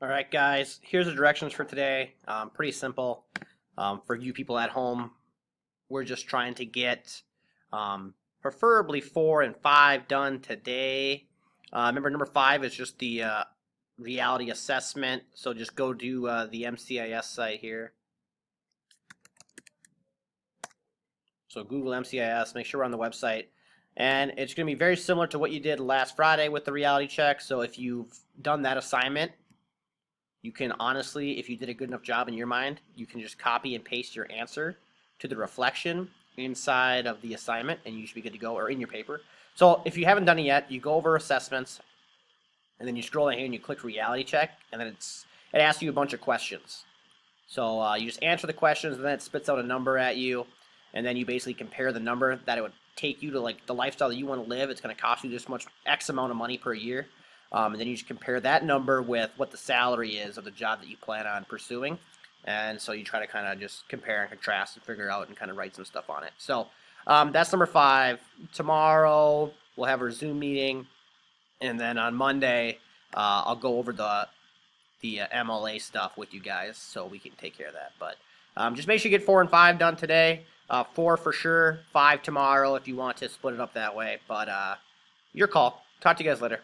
All right, guys, here's the directions for today. Pretty simple. For you people at home, we're just trying to get preferably 4 and 5 done today. Remember, number 5 is just the reality assessment. So just go do the MCIS site here. So Google MCIS, make sure we're on the website. And it's going to be very similar to what you did last Friday with the reality check. So if you've done that assignment, you can honestly, if you did a good enough job in your mind, you can just copy and paste your answer to the reflection inside of the assignment, and you should be good to go, or in your paper. So if you haven't done it yet, you go over assessments, and then you scroll down here and you click reality check, and then it asks you a bunch of questions. So you just answer the questions, and then it spits out a number at you, and then you basically compare the number that it would take you to like the lifestyle that you want to live. It's going to cost you this much X amount of money per year. And then you just compare that number with what the salary is of the job that you plan on pursuing. And so you try to kind of just compare and contrast and figure out and kind of write some stuff on it. So that's number 5. Tomorrow we'll have our Zoom meeting. And then on Monday, I'll go over the MLA stuff with you guys so we can take care of that. But just make sure you get 4 and 5 done today. 4 for sure, 5 tomorrow if you want to split it up that way. But your call. Talk to you guys later.